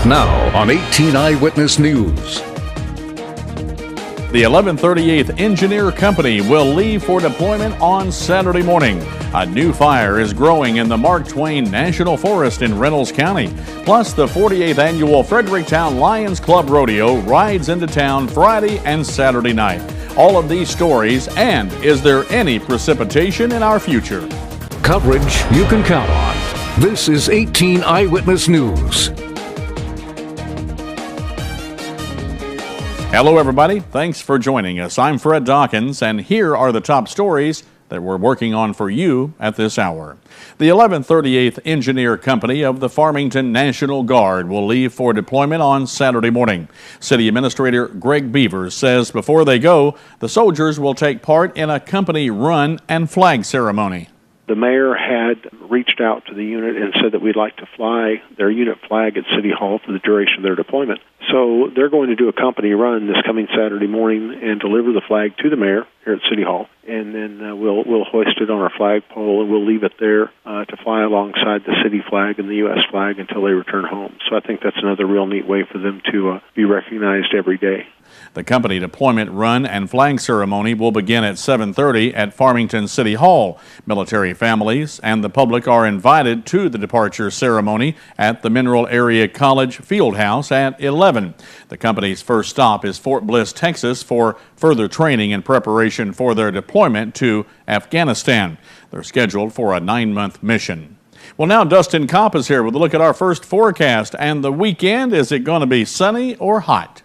Now on 18 Eyewitness News. The 1138th Engineer Company will leave for deployment on Saturday morning. A new fire is growing in the Mark Twain National Forest in Reynolds County. Plus, the 48th annual Fredericktown Lions Club Rodeo rides into town Friday and Saturday night. All of these stories, and is there any precipitation in our future? Coverage you can count on. This is 18 Eyewitness News. Hello, everybody. Thanks for joining us. I'm Fred Dawkins, and here are the top stories that we're working on for you at this hour. The 1138th Engineer Company of the Farmington National Guard will leave for deployment on Saturday morning. City Administrator Greg Beavers says before they go, the soldiers will take part in a company run and flag ceremony. The mayor had reached out to the unit and said that we'd like to fly their unit flag at City Hall for the duration of their deployment. So they're going to do a company run this coming Saturday morning and deliver the flag to the mayor here at City Hall. And then we'll hoist it on our flagpole, and we'll leave it there to fly alongside the city flag and the U.S. flag until they return home. So I think that's another real neat way for them to be recognized every day. The company deployment run and flag ceremony will begin at 7:30 at Farmington City Hall. Military families and the public are invited to the departure ceremony at the Mineral Area College Fieldhouse at 11. The company's first stop is Fort Bliss, Texas, for further training and preparation for their deployment to Afghanistan. They're scheduled for a 9-month mission. Well, now Dustin Kopp is here with a look at our first forecast. And the weekend, is it going to be sunny or hot?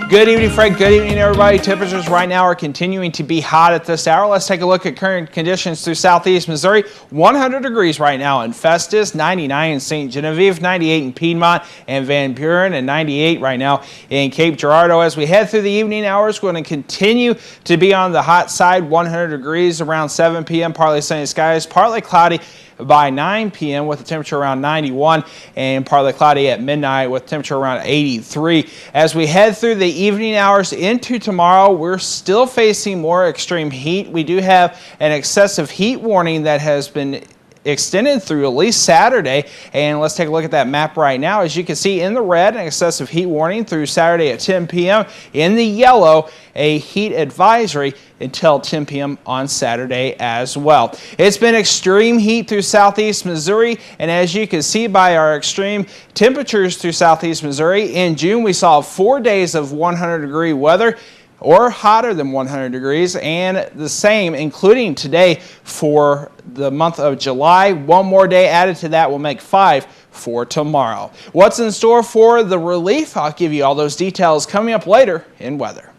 Good evening, Fred. Good evening, everybody. Temperatures right now are continuing to be hot at this hour. Let's take a look at current conditions through southeast Missouri. 100 degrees right now in Festus, 99 in St. Genevieve, 98 in Piedmont and Van Buren, and 98 right now in Cape Girardeau. As we head through the evening hours, we're going to continue to be on the hot side. 100 degrees around 7 p.m. Partly sunny skies, partly cloudy by 9 p.m. with a temperature around 91, and partly cloudy at midnight with temperature around 83. As we head through the evening hours into tomorrow, we're still facing more extreme heat. We do have an excessive heat warning that has been extended through at least Saturday, and let's take a look at that map right now. As you can see in the red, an excessive heat warning through Saturday at 10 p.m. In the yellow, a heat advisory until 10 p.m. on Saturday as well. It's been extreme heat through southeast Missouri, and as you can see by our extreme temperatures through southeast Missouri, in June we saw 4 days of 100-degree weather or hotter than 100 degrees, and the same including today for the month of July. One more day added to that will make 5 for tomorrow. What's in store for the relief? I'll give you all those details coming up later in weather.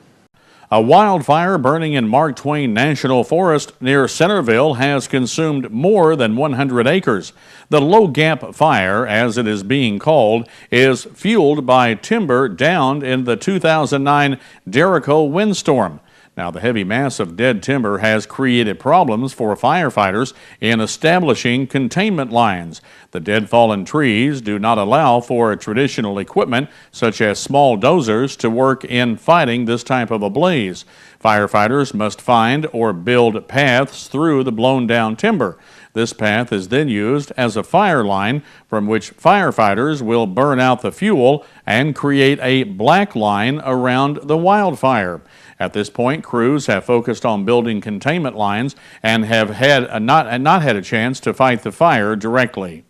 A wildfire burning in Mark Twain National Forest near Centerville has consumed more than 100 acres. The Low Gap Fire, as it is being called, is fueled by timber downed in the 2009 Derico windstorm. Now, the heavy mass of dead timber has created problems for firefighters in establishing containment lines. The dead fallen trees do not allow for traditional equipment, such as small dozers, to work in fighting this type of a blaze. Firefighters must find or build paths through the blown down timber. This path is then used as a fire line from which firefighters will burn out the fuel and create a black line around the wildfire. At this point, crews have focused on building containment lines and have not had a chance to fight the fire directly.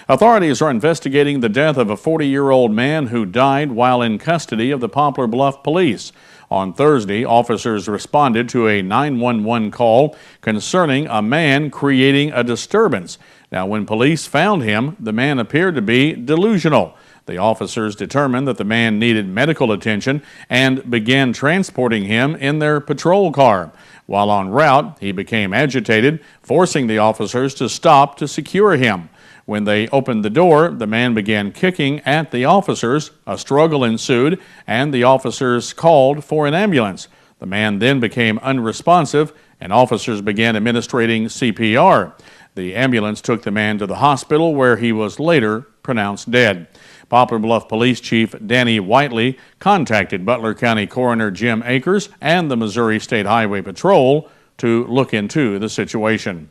Authorities are investigating the death of a 40-year-old man who died while in custody of the Poplar Bluff Police. On Thursday, officers responded to a 911 call concerning a man creating a disturbance. Now, when police found him, the man appeared to be delusional. The officers determined that the man needed medical attention and began transporting him in their patrol car. While en route, he became agitated, forcing the officers to stop to secure him. When they opened the door, the man began kicking at the officers. A struggle ensued, and the officers called for an ambulance. The man then became unresponsive, and officers began administering CPR. The ambulance took the man to the hospital, where he was later pronounced dead. Poplar Bluff Police Chief Danny Whiteley contacted Butler County Coroner Jim Akers and the Missouri State Highway Patrol to look into the situation.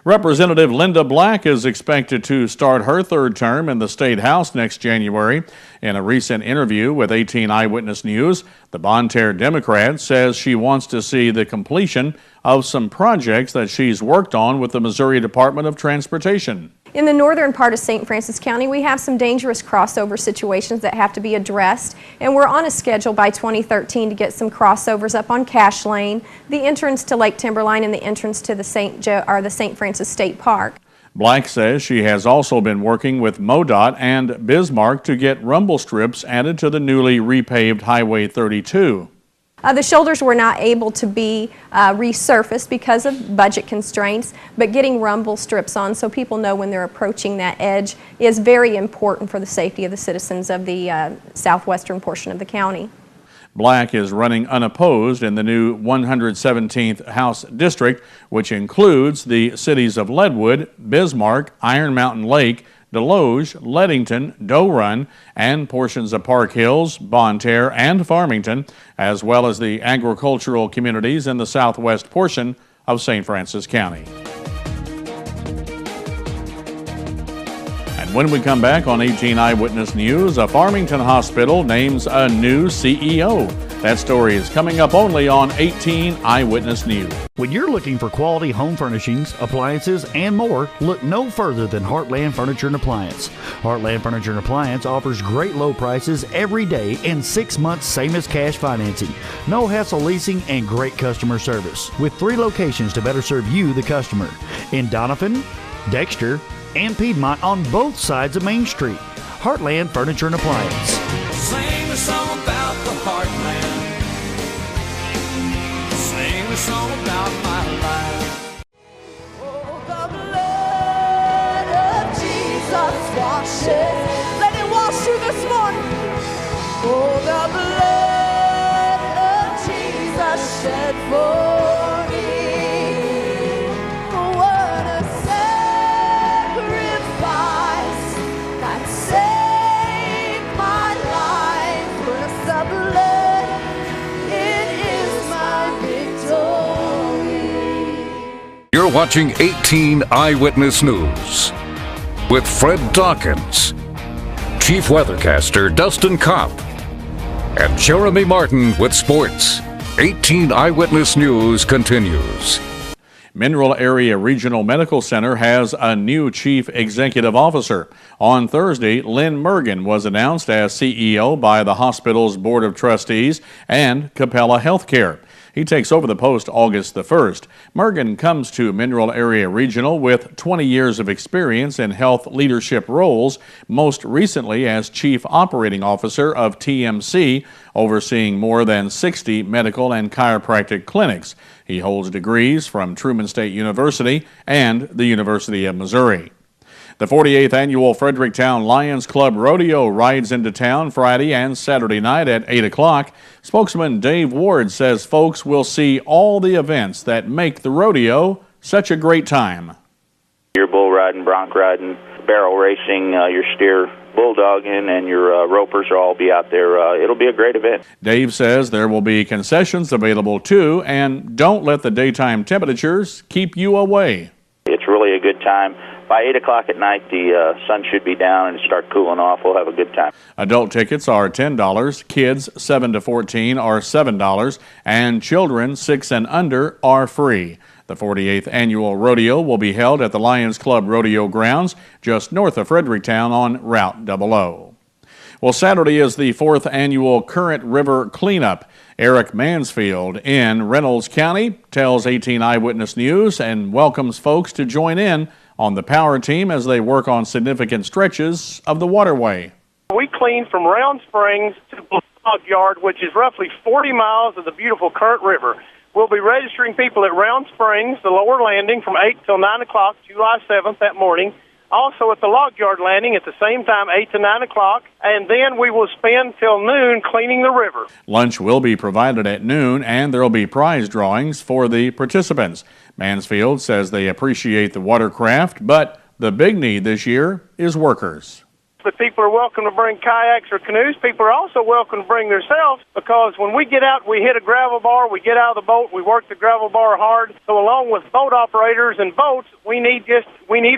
Representative Linda Black is expected to start her third term in the State House next January. In a recent interview with 18 Eyewitness News, the Bonne Terre Democrat says she wants to see the completion of some projects that she's worked on with the Missouri Department of Transportation. In the northern part of St. Francis County, we have some dangerous crossover situations that have to be addressed, and we're on a schedule by 2013 to get some crossovers up on Cash Lane, the entrance to Lake Timberline, and the entrance to the St. Francis State Park. Black says she has also been working with MoDOT and Bismarck to get rumble strips added to the newly repaved Highway 32. The shoulders were not able to be resurfaced because of budget constraints, but getting rumble strips on so people know when they're approaching that edge is very important for the safety of the citizens of the southwestern portion of the county. Black is running unopposed in the new 117th House District, which includes the cities of Leadwood, Bismarck, Iron Mountain Lake, Deloge, Leadington, Doe Run, and portions of Park Hills, Bonne Terre, and Farmington, as well as the agricultural communities in the southwest portion of St. Francis County. And when we come back on 18 Eyewitness News, a Farmington hospital names a new CEO. That story is coming up only on 18 Eyewitness News. When you're looking for quality home furnishings, appliances, and more, look no further than Heartland Furniture and Appliance. Heartland Furniture and Appliance offers great low prices every day and 6 months same as cash financing. No hassle leasing and great customer service. With 3 locations to better serve you, the customer. In Donovan, Dexter, and Piedmont on both sides of Main Street. Heartland Furniture and Appliance. Sing a song about the Heartland. Sing a song about my life. Oh, the blood of Jesus washes. Let it wash you this morning. Oh, the blood of Jesus shed for me. What a sacrifice that saved my life. With the blood, it is my victory. You're watching 18 Eyewitness News with Fred Dawkins, Chief Weathercaster Dustin Kopp, and Jeremy Martin with sports. 18 Eyewitness News continues. Mineral Area Regional Medical Center has a new chief executive officer. On Thursday, Lynn Mergen was announced as CEO by the hospital's Board of Trustees and Capella Healthcare. He takes over the post August the 1st. Mergen comes to Mineral Area Regional with 20 years of experience in health leadership roles, most recently as Chief Operating Officer of TMC, overseeing more than 60 medical and chiropractic clinics. He holds degrees from Truman State University and the University of Missouri. The 48th Annual Fredericktown Lions Club Rodeo rides into town Friday and Saturday night at 8 o'clock. Spokesman Dave Ward says folks will see all the events that make the rodeo such a great time. Your bull riding, bronc riding, barrel racing, your steer bulldogging, and your ropers will all be out there. It'll be a great event. Dave says there will be concessions available too, and don't let the daytime temperatures keep you away. It's really a good time. By 8 o'clock at night, the sun should be down and start cooling off. We'll have a good time. Adult tickets are $10, kids 7 to 14 are $7, and children 6 and under are free. The 48th Annual Rodeo will be held at the Lions Club Rodeo Grounds just north of Fredericktown on Route 00. Well, Saturday is the 4th Annual Current River Cleanup. Eric Mansfield in Reynolds County tells 18 Eyewitness News and welcomes folks to join in on the power team as they work on significant stretches of the waterway. We clean from Round Springs to Log Yard, which is roughly 40 miles of the beautiful Current River. We'll be registering people at Round Springs, the lower landing, from 8 till 9 o'clock, July 7th that morning. Also at the Log Yard landing at the same time, 8 to 9 o'clock, and then we will spend till noon cleaning the river. Lunch will be provided at noon, and there will be prize drawings for the participants. Mansfield says they appreciate the watercraft, but the big need this year is workers. but people are welcome to bring kayaks or canoes. People are also welcome to bring themselves, because when we get out, we hit a gravel bar, we get out of the boat, we work the gravel bar hard. So along with boat operators and boats, we need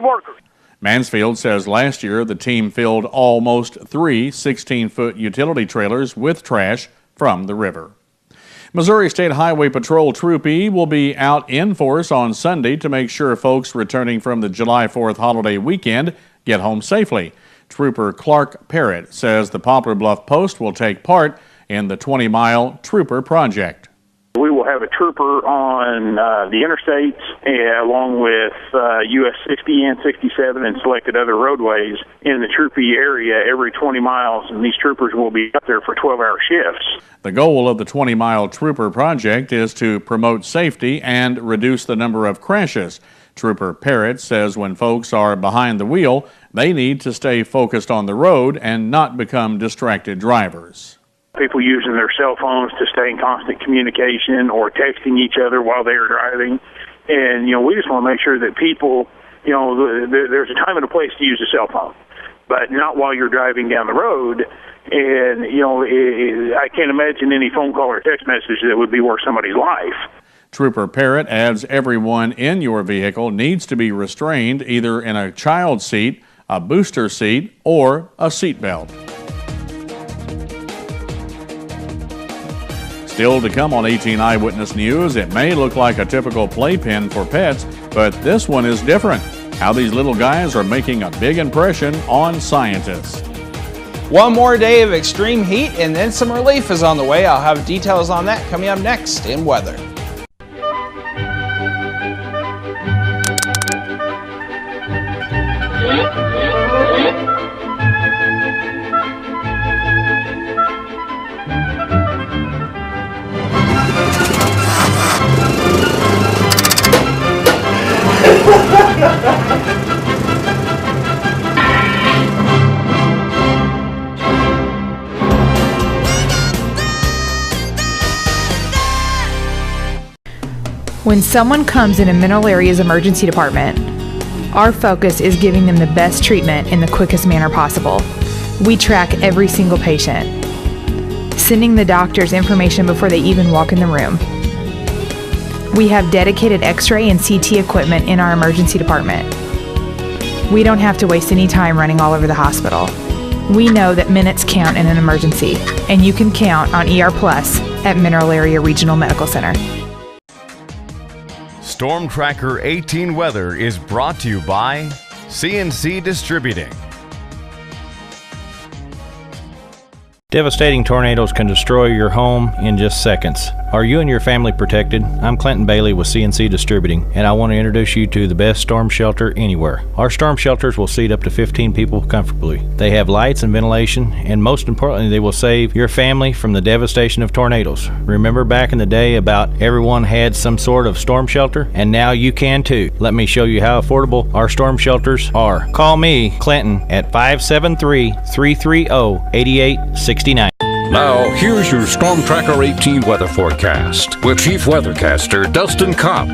workers. Mansfield says last year the team filled almost 3 16-foot utility trailers with trash from the river. Missouri State Highway Patrol Troop E will be out in force on Sunday to make sure folks returning from the July 4th holiday weekend get home safely. Trooper Clark Parrott says the Poplar Bluff Post will take part in the 20-mile Trooper Project. We will have a trooper on the interstates, along with US 60 and 67 and selected other roadways in the Troop E area every 20 miles, and these troopers will be up there for 12-hour shifts. The goal of the 20-mile Trooper Project is to promote safety and reduce the number of crashes. Trooper Parrott says when folks are behind the wheel, they need to stay focused on the road and not become distracted drivers. People using their cell phones to stay in constant communication or texting each other while they are driving. And, we just want to make sure that people, there's a time and a place to use a cell phone, but not while you're driving down the road. And, I can't imagine any phone call or text message that would be worth somebody's life. Trooper Parrott adds everyone in your vehicle needs to be restrained either in a child seat, a booster seat, or a seat belt. Still to come on 18 Eyewitness News, it may look like a typical playpen for pets, but this one is different. How these little guys are making a big impression on scientists. One more day of extreme heat and then some relief is on the way. I'll have details on that coming up next in weather. When someone comes in a Mineral Area's emergency department, our focus is giving them the best treatment in the quickest manner possible. We track every single patient, sending the doctors information before they even walk in the room. We have dedicated X-ray and CT equipment in our emergency department. We don't have to waste any time running all over the hospital. We know that minutes count in an emergency, and you can count on ER Plus at Mineral Area Regional Medical Center. Storm Tracker 18 Weather is brought to you by CNC Distributing. Devastating tornadoes can destroy your home in just seconds. Are you and your family protected? I'm Clinton Bailey with CNC Distributing, and I want to introduce you to the best storm shelter anywhere. Our storm shelters will seat up to 15 people comfortably. They have lights and ventilation, and most importantly, they will save your family from the devastation of tornadoes. Remember back in the day about everyone had some sort of storm shelter, and now you can too. Let me show you how affordable our storm shelters are. Call me, Clinton, at 573-330-8869. Now, here's your Storm Tracker 18 weather forecast with Chief Weathercaster Dustin Kopp.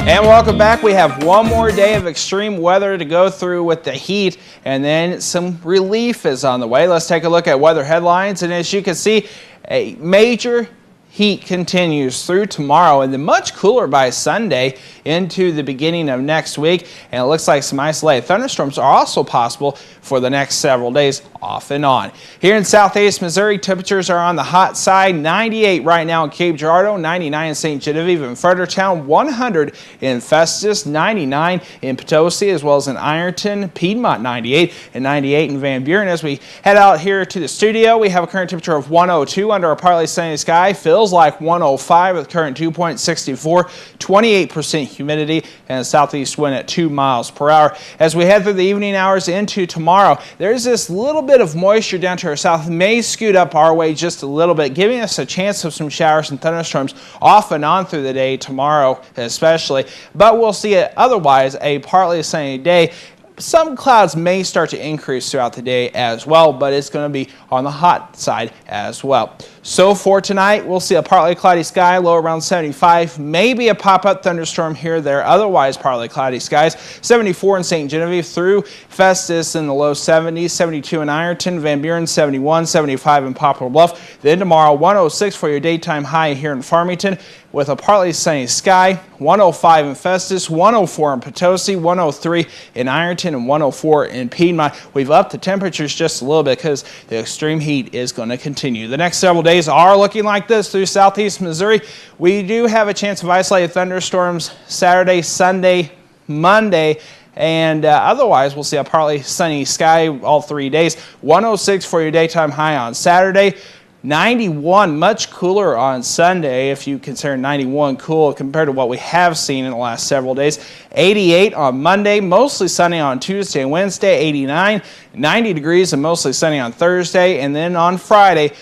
And welcome back. We have one more day of extreme weather to go through with the heat, and then some relief is on the way. Let's take a look at weather headlines, and as you can see, a major heat continues through tomorrow and then much cooler by Sunday into the beginning of next week. And it looks like some isolated thunderstorms are also possible for the next several days off and on. Here in southeast Missouri, temperatures are on the hot side. 98 right now in Cape Girardeau, 99 in St. Genevieve and Fredericktown, 100 in Festus, 99 in Potosi, as well as in Ironton, Piedmont 98 and 98 in Van Buren. As we head out here to the studio, we have a current temperature of 102 under a partly sunny sky. Feels like 105 with current 2.64, 28% humidity, and a southeast wind at 2 miles per hour. As we head through the evening hours into tomorrow, there's this little bit of moisture down to our south, may scoot up our way just a little bit, giving us a chance of some showers and thunderstorms off and on through the day tomorrow especially, but we'll see it otherwise a partly sunny day. Some clouds may start to increase throughout the day as well, but it's going to be on the hot side as well. So for tonight, we'll see a partly cloudy sky, low around 75, maybe a pop-up thunderstorm here or there, otherwise partly cloudy skies. 74 in St. Genevieve through Festus in the low 70s, 72 in Ironton, Van Buren 71, 75 in Poplar Bluff. Then tomorrow 106 for your daytime high here in Farmington with a partly sunny sky, 105 in Festus, 104 in Potosi, 103 in Ironton, and 104 in Piedmont. We've upped the temperatures just a little bit because the extreme heat is going to continue. The next several days are looking like this through southeast Missouri. We do have a chance of isolated thunderstorms Saturday, Sunday, Monday, and otherwise we'll see a partly sunny sky all 3 days. 106 for your daytime high on Saturday. 91, much cooler on Sunday if you consider 91 cool compared to what we have seen in the last several days. 88 on Monday, mostly sunny on Tuesday and Wednesday. 89, 90 degrees and mostly sunny on Thursday. And then on Friday,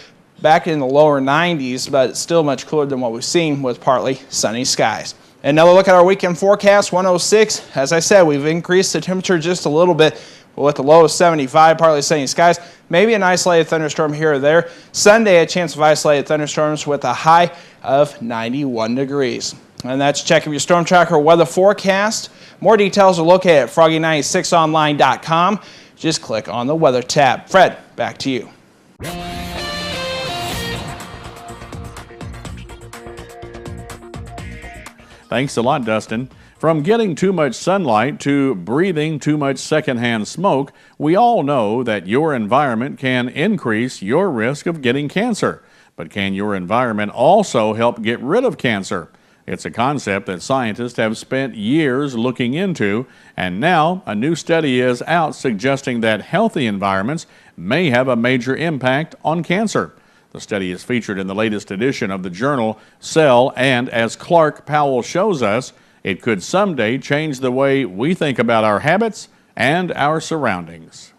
back in the lower 90s, but still much cooler than what we've seen with partly sunny skies. Another look at our weekend forecast, 106. As I said, we've increased the temperature just a little bit with the low of 75, partly sunny skies. Maybe an isolated thunderstorm here or there. Sunday, a chance of isolated thunderstorms with a high of 91 degrees. And that's a check of your Storm Tracker weather forecast. More details are located at froggy96online.com. Just click on the weather tab. Fred, back to you. Thanks a lot, Dustin. From getting too much sunlight to breathing too much secondhand smoke, we all know that your environment can increase your risk of getting cancer. But can your environment also help get rid of cancer? It's a concept that scientists have spent years looking into, and now a new study is out suggesting that healthy environments may have a major impact on cancer. The study is featured in the latest edition of the journal Cell, and as Clark Powell shows us, it could someday change the way we think about our habits and our surroundings.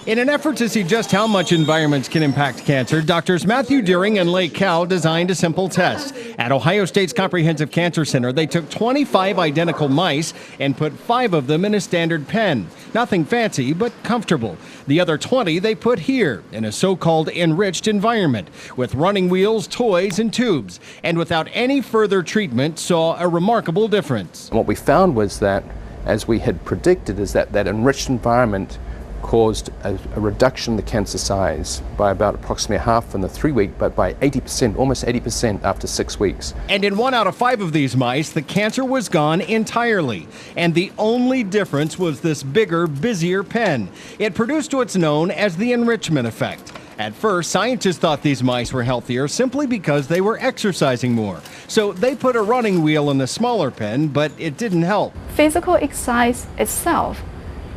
In an effort to see just how much environments can impact cancer, doctors Matthew Deering and Lake Cow designed a simple test. At Ohio State's Comprehensive Cancer Center, they took 25 identical mice and put 5 of them in a standard pen. Nothing fancy, but comfortable. The other 20 they put here in a so-called enriched environment with running wheels, toys, and tubes. And without any further treatment, saw a remarkable difference. What we found was that, as we had predicted, is that enriched environment caused a reduction in the cancer size by about approximately half in the 3 week, but by 80%, almost 80% after 6 weeks. And in 1 out of 5 of these mice, the cancer was gone entirely. And the only difference was this bigger, busier pen. It produced what's known as the enrichment effect. At first, scientists thought these mice were healthier simply because they were exercising more. So they put a running wheel in the smaller pen, but it didn't help. Physical exercise itself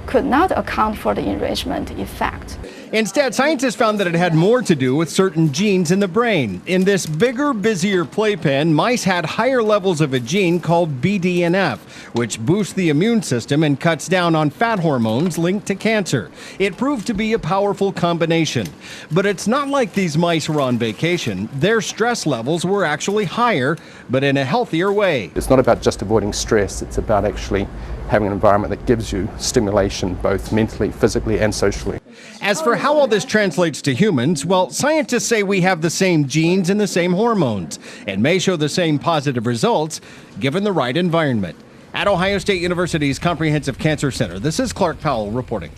could not account for the enrichment effect. Instead, scientists found that it had more to do with certain genes in the brain. In this bigger, busier playpen, mice had higher levels of a gene called BDNF, which boosts the immune system and cuts down on fat hormones linked to cancer. It proved to be a powerful combination. But it's not like these mice were on vacation. Their stress levels were actually higher, but in a healthier way. It's not about just avoiding stress, it's about actually having an environment that gives you stimulation both mentally, physically, and socially. As for how all this translates to humans, well, scientists say we have the same genes and the same hormones, and may show the same positive results given the right environment. At Ohio State University's Comprehensive Cancer Center, this is Clark Powell reporting.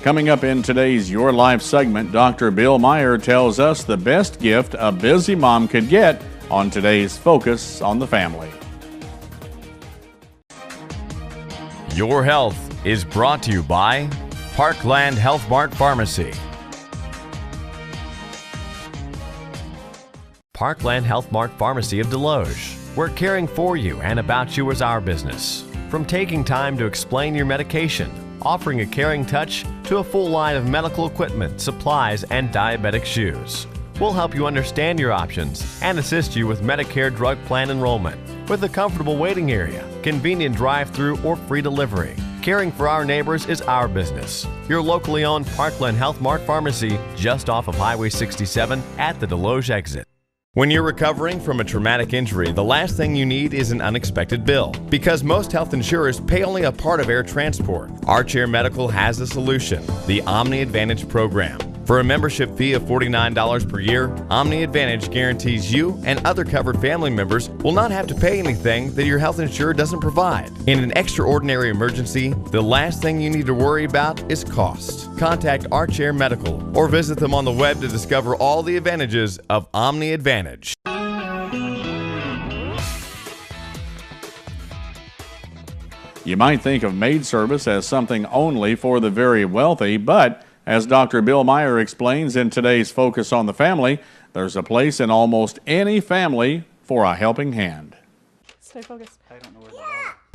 Coming up in today's Your Life segment, Dr. Bill Meyer tells us the best gift a busy mom could get on today's Focus on the Family. Your Health is brought to you by Parkland Health Mart Pharmacy. Parkland Health Mart Pharmacy of Deloge. We're caring for you and about you is our business. From taking time to explain your medication, offering a caring touch, to a full line of medical equipment, supplies, and diabetic shoes. We'll help you understand your options and assist you with Medicare drug plan enrollment with a comfortable waiting area, convenient drive-through or free delivery. Caring for our neighbors is our business. Your locally owned Parkland Health Mart Pharmacy just off of Highway 67 at the Deloge exit. When you're recovering from a traumatic injury, the last thing you need is an unexpected bill. Because most health insurers pay only a part of air transport, Archair Medical has a solution, the Omni Advantage program. For a membership fee of $49 per year, Omni Advantage guarantees you and other covered family members will not have to pay anything that your health insurer doesn't provide. In an extraordinary emergency, the last thing you need to worry about is cost. Contact Archair Medical or visit them on the web to discover all the advantages of Omni Advantage. You might think of maid service as something only for the very wealthy, but as Dr. Bill Meyer explains in today's Focus on the Family, there's a place in almost any family for a helping hand. Stay focused.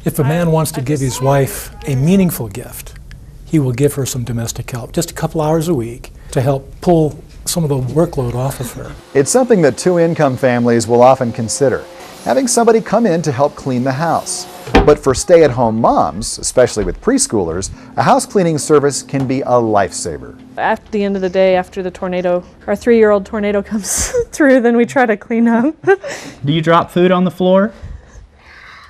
If a man wants to give his wife a meaningful gift, he will give her some domestic help, just a couple hours a week, to help pull some of the workload off of her. It's something that two-income families will often consider, having somebody come in to help clean the house. But for stay-at-home moms, especially with preschoolers, a house cleaning service can be a lifesaver. At the end of the day, after the tornado, our 3-year-old tornado comes through, then we try to clean up. Do you drop food on the floor?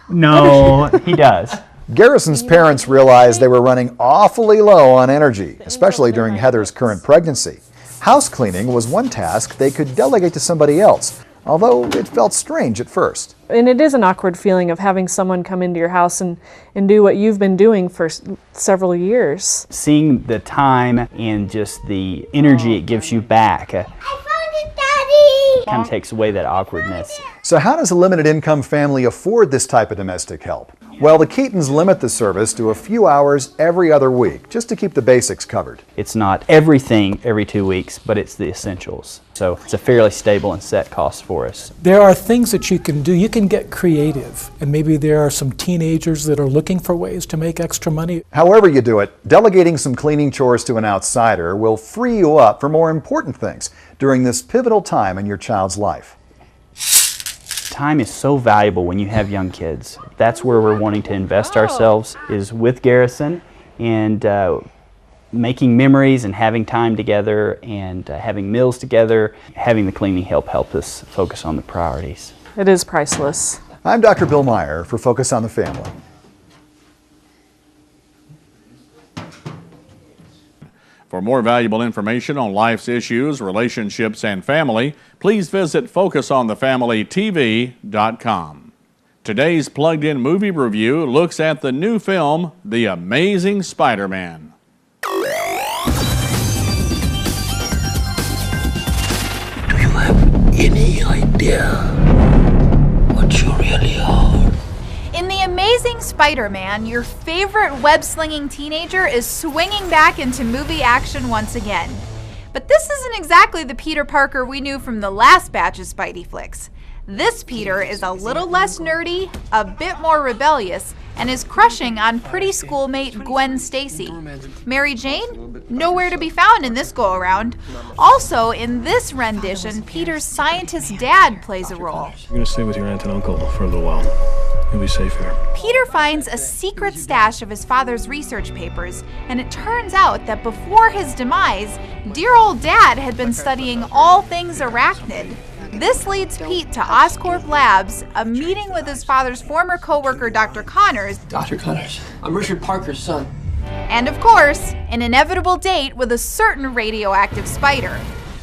No, he does. Garrison's parents realized they were running awfully low on energy, especially during Heather's current pregnancy. House cleaning was one task they could delegate to somebody else, although it felt strange at first. And it is an awkward feeling of having someone come into your house and do what you've been doing for several years. Seeing the time and just the energy it gives you back kind of takes away that awkwardness. So how does a limited income family afford this type of domestic help? Well, the Keatons limit the service to a few hours every other week, just to keep the basics covered. It's not everything every 2 weeks, but it's the essentials. So it's a fairly stable and set cost for us. There are things that you can do. You can get creative, and maybe there are some teenagers that are looking for ways to make extra money. However you do it, delegating some cleaning chores to an outsider will free you up for more important things during this pivotal time in your child's life. Time is so valuable when you have young kids. That's where we're wanting to invest ourselves, is with Garrison, and making memories and having time together and having meals together. Having the cleaning help us focus on the priorities. It is priceless. I'm Dr. Bill Meyer for Focus on the Family. For more valuable information on life's issues, relationships, and family, please visit FocusOnTheFamilyTV.com. Today's Plugged-In Movie Review looks at the new film, The Amazing Spider-Man. Do you have any idea what you really are? In The Amazing Spider-Man, your favorite web-slinging teenager is swinging back into movie action once again. But this isn't exactly the Peter Parker we knew from the last batch of Spidey flicks. This Peter is a little less nerdy, a bit more rebellious, and is crushing on pretty schoolmate Gwen Stacy. Mary Jane? Nowhere to be found in this go-around. Also, in this rendition, Peter's scientist dad plays a role. You're going to stay with your aunt and uncle for a little while. You'll be safe here. Peter finds a secret stash of his father's research papers, and it turns out that before his demise, dear old dad had been studying all things arachnid. This leads Pete to Oscorp Labs, a meeting with his father's former co-worker, Dr. Connors. Dr. Connors, I'm Richard Parker's son. And of course, an inevitable date with a certain radioactive spider.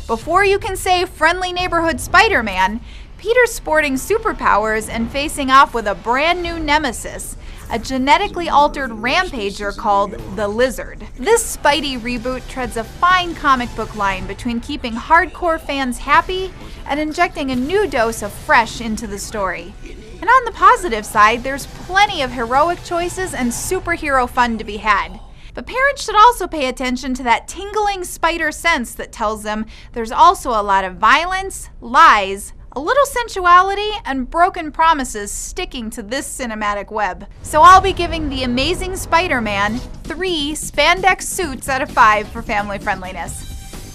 Before you can say friendly neighborhood Spider-Man, Peter's sporting superpowers and facing off with a brand new nemesis, a genetically altered rampager called the Lizard. This Spidey reboot treads a fine comic book line between keeping hardcore fans happy and injecting a new dose of fresh into the story. And on the positive side, there's plenty of heroic choices and superhero fun to be had. But parents should also pay attention to that tingling spider sense that tells them there's also a lot of violence, lies, a little sensuality, and broken promises sticking to this cinematic web. So I'll be giving The Amazing Spider-Man 3 spandex suits out of 5 for family friendliness.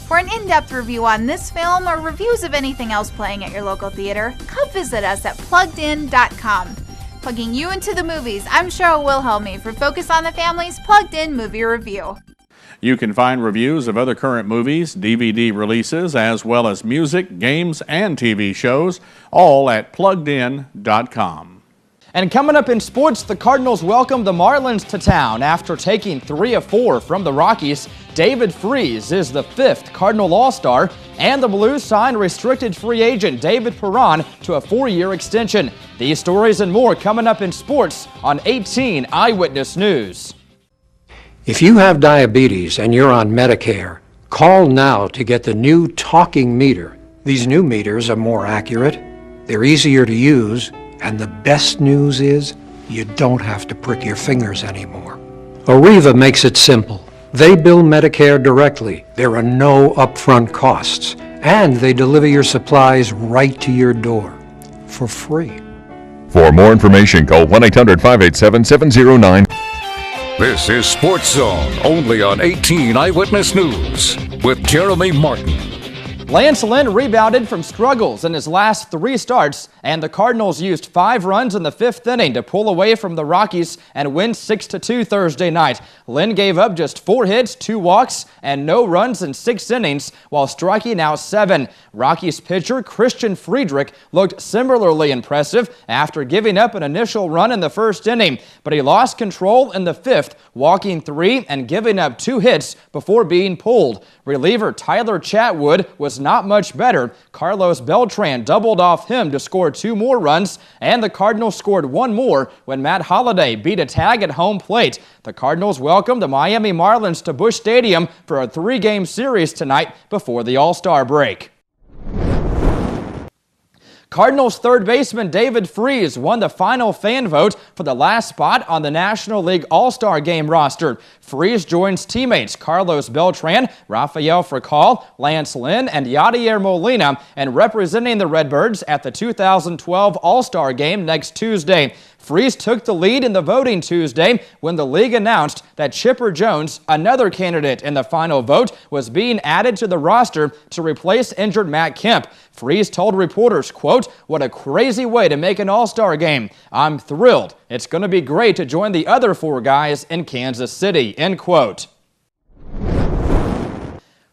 For an in-depth review on this film or reviews of anything else playing at your local theater, come visit us at PluggedIn.com. Plugging you into the movies, I'm Cheryl Wilhelmy for Focus on the Family's Plugged In Movie Review. You can find reviews of other current movies, DVD releases, as well as music, games, and TV shows, all at pluggedin.com. And coming up in sports, the Cardinals welcome the Marlins to town. After taking 3 of 4 from the Rockies, David Freese is the 5th Cardinal All-Star, and the Blues signed restricted free agent David Perron to a 4-year extension. These stories and more coming up in sports on 18 Eyewitness News. If you have diabetes and you're on Medicare, call now to get the new talking meter. These new meters are more accurate, they're easier to use, and the best news is you don't have to prick your fingers anymore. Arriva makes it simple. They bill Medicare directly. There are no upfront costs, and they deliver your supplies right to your door for free. For more information, call 1-800-587-709. This is Sports Zone, only on 18 Eyewitness News with Jeremy Martin. Lance Lynn rebounded from struggles in his last 3 starts, and the Cardinals used 5 runs in the 5th inning to pull away from the Rockies and win 6-2 Thursday night. Lynn gave up just 4 hits, 2 walks, and no runs in 6 innings while striking out 7. Rockies pitcher Christian Friedrich looked similarly impressive after giving up an initial run in the 1st inning, but he lost control in the 5th, walking 3 and giving up 2 hits before being pulled. Reliever Tyler Chatwood was not much better. Carlos Beltran doubled off him to score 2 more runs, and the Cardinals scored 1 more when Matt Holliday beat a tag at home plate. The Cardinals welcome the Miami Marlins to Busch Stadium for a 3-game series tonight before the All-Star break. Cardinals third baseman David Freese won the final fan vote for the last spot on the National League All-Star Game roster. Freese joins teammates Carlos Beltran, Rafael Furcal, Lance Lynn, and Yadier Molina in representing the Redbirds at the 2012 All-Star Game next Tuesday. Freese took the lead in the voting Tuesday when the league announced that Chipper Jones, another candidate in the final vote, was being added to the roster to replace injured Matt Kemp. Freese told reporters, quote, "What a crazy way to make an All-Star game. I'm thrilled. It's going to be great to join the other 4 guys in Kansas City," end quote.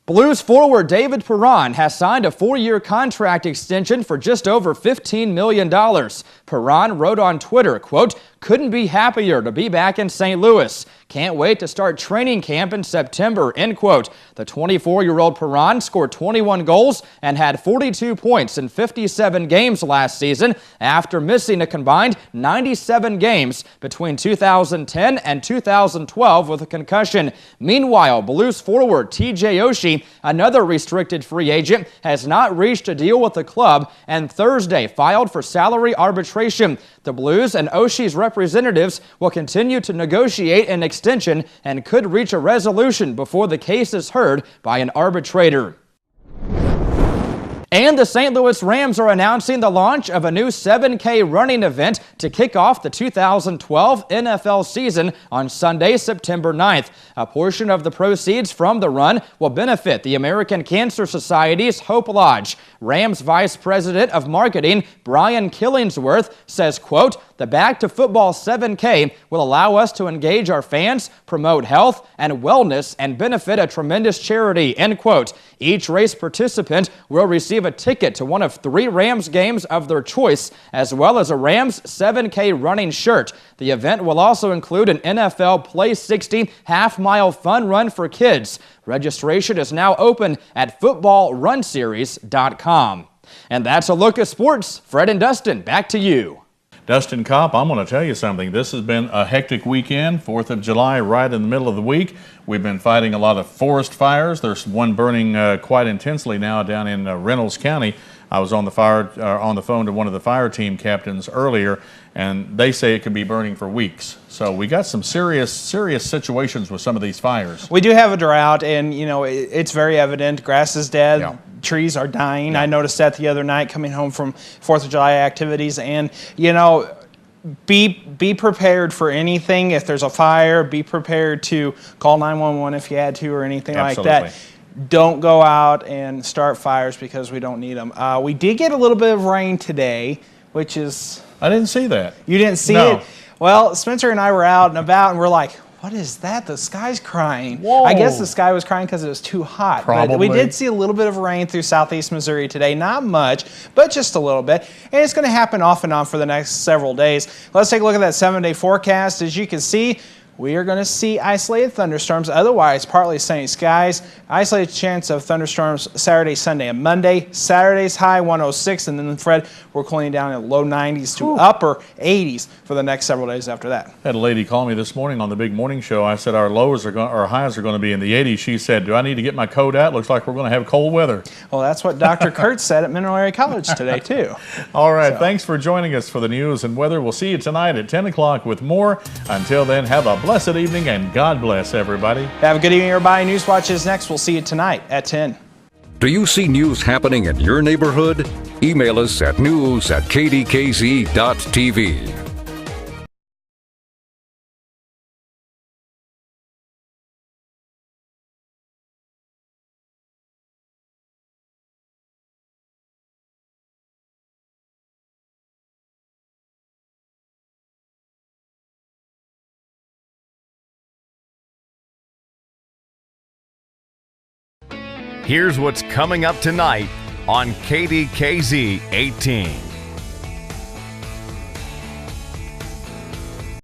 Blues forward David Perron has signed a 4-year contract extension for just over $15 million. Perron wrote on Twitter, quote, "Couldn't be happier to be back in St. Louis. Can't wait to start training camp in September," end quote. The 24-year-old Perron scored 21 goals and had 42 points in 57 games last season after missing a combined 97 games between 2010 and 2012 with a concussion. Meanwhile, Blues forward TJ Oshie, another restricted free agent, has not reached a deal with the club and Thursday filed for salary arbitration. The Blues and Oshie's representatives will continue to negotiate an extension and could reach a resolution before the case is heard by an arbitrator. And the St. Louis Rams are announcing the launch of a new 7K running event to kick off the 2012 NFL season on Sunday, September 9th. A portion of the proceeds from the run will benefit the American Cancer Society's Hope Lodge. Rams Vice President of Marketing Brian Killingsworth says, quote, "The Back to Football 7K will allow us to engage our fans, promote health and wellness, and benefit a tremendous charity," end quote. Each race participant will receive a ticket to one of 3 Rams games of their choice, as well as a Rams 7K running shirt. The event will also include an NFL Play 60 half-mile fun run for kids. Registration is now open at footballrunseries.com. And that's a look at sports. Fred and Dustin, back to you. Dustin Kopp, I'm going to tell you something. This has been a hectic weekend, 4th of July, right in the middle of the week. We've been fighting a lot of forest fires. There's one burning quite intensely now down in Reynolds County. I was on the phone to one of the fire team captains earlier, and they say it could be burning for weeks. So we got some serious situations with some of these fires. We do have a drought, and you know it's very evident. Grass is dead. Yeah. Trees are dying. Yeah. I noticed that the other night coming home from 4th of July activities, and you know, be prepared for anything. If there's a fire, be prepared to call 911 if you had to or anything Absolutely. like that. Don't go out and start fires because we don't need them. We did get a little bit of rain today, which is... I didn't see that. You didn't see No. it? Well, Spencer and I were out and about, and we're like, What is that? The sky's crying. Whoa. I guess the sky was crying because it was too hot. Probably. But we did see a little bit of rain through southeast Missouri today. Not much, but just a little bit. And it's going to happen off and on for the next several days. Let's take a look at that 7-day forecast. As you can see, we are going to see isolated thunderstorms, otherwise partly sunny skies. Isolated chance of thunderstorms Saturday, Sunday, and Monday. Saturday's high 106, and then, Fred, we're cooling down in low 90s to upper 80s for the next several days after that. I had a lady call me this morning on the big morning show. I said our highs are going to be in the 80s. She said, do I need to get my coat out? Looks like we're going to have cold weather. Well, that's what Dr. Kurtz said at Mineral Area College today, too. All right, thanks for joining us for the news and weather. We'll see you tonight at 10 o'clock with more. Until then, have a blessed evening and God bless everybody. Have a good evening, everybody. Newswatch is next. We'll see you tonight at 10. Do you see news happening in your neighborhood? Email us at news@kdkz.tv. Here's what's coming up tonight on KDKZ 18.